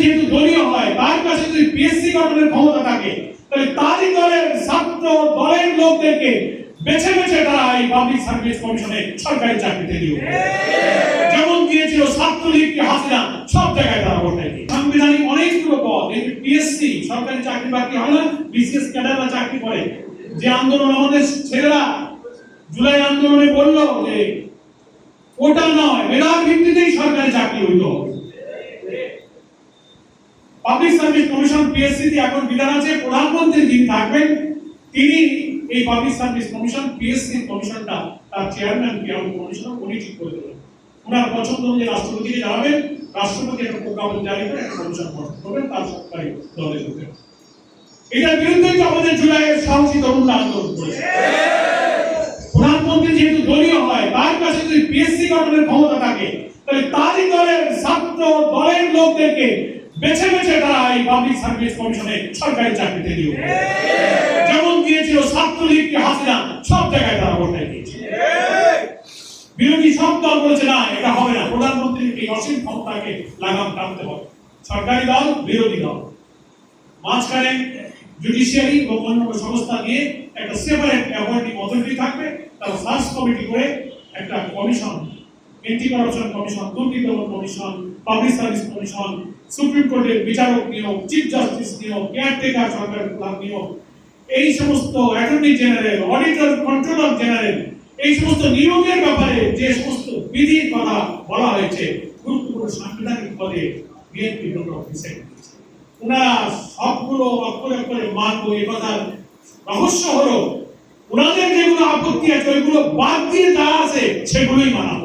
যেহেতু দলীয় হয়, তার কাছে যদি পিএসসি গঠনের ক্ষমতা থাকে, তাহলে তারই দলের ছাত্র দলের লোকদেরকে বেছে বেছে তারা এই পাবলিক সার্ভিস কমিশনে সরকারি চাকরিতে দিও, যেমন দিয়েছিল ছাত্রলীগকে হাসিনা, সব জায়গায় তারা ভোটাই দিই। সাংবিধানিক অনেকগুলো পদ, এই পিএসসি সরকারি চাকরি বাকরি হয় না, বিশেষ ক্যাডাররা চাকরি করে। যে আন্দোলন আমাদের ছেলেরা জুলাই আন্দোলনে বলল যে ওটা নয়, মেধার ভিত্তিতেই সরকারি চাকরি হইতো। পাবলিক সার্ভিস কমিশন পিএসসি তে এখন বিধান আছে, প্রধানমন্ত্রী যিনি থাকবেন তিনি এই পাবলিক সার্ভিস কমিশন পিএসসি কমিশনটা তার চেয়ারম্যান কি এবং কমিশনার উনি ঠিক করে দেবেন। ওনার পছন্দ অনুযায়ী রাষ্ট্রপতিকে জানাবেন, রাষ্ট্রপতি একটা প্রজ্ঞাপন জারি করে একটা কমিশন গঠন করবেন, তার সরকারি দলে ঢুকবেন। এটার বিরুদ্ধেই তো আমাদের জুলাইয়ের সাহসী তরুণরা আন্দোলন করেছে। প্রধানমন্ত্রী যেহেতু দলীয় হয়, তার কাছে যদি পিএসসি গঠনের ক্ষমতা থাকে, তাহলে তারই দলের ছাত্র দলের লোকদেরকে বেছে বেছে তারা এই পাবলিক সার্ভিস কমিশনে সরকারি চাকরিতে দিও, যেমন দিয়েছিল ছাত্রলীগকে হাসিনা, সব জায়গায় তারা ভোটাই দিয়েছে। বিরোধী সব দল বলেছে না, এটা হবে না, প্রধানমন্ত্রীর এই অসীম ক্ষমতাকে লাগাম টানতে হবে। সরকারি দল, বিরোধী দল, মাঝখানে জুডিশিয়ারি এবং অন্যান্য সংস্থা নিয়ে একটা সেপারেট অ্যাপয়েন্টিং অথরিটি থাকবে, তারা সার্চ কমিটি করে একটা কমিশন, এন্টি করাপশন কমিশন, দুর্নীতি দমন commission, public service commission, supreme কোর্টের বিচারক নিয়োগ, চিফ জাস্টিস নিয়োগ, কেয়ারটেকার সরকারের প্রধান নিয়োগ, এই সমস্ত attorney general, auditor, controller general, এই সমস্ত নিয়োগের ব্যাপারে যে সমস্ত বিধির কথা বলা হয়েছে, গুরুত্বপূর্ণ সাংবিধানিক পদে বিএনপি অফিসে ওনারা সবগুলো অক্ষরে অক্ষরে মানবো। এই কথার রহস্য হলো ওনাদের যেগুলো আপত্তি আছে ওইগুলো বাদ দিয়ে যা আছে সেগুলোই মানাবো।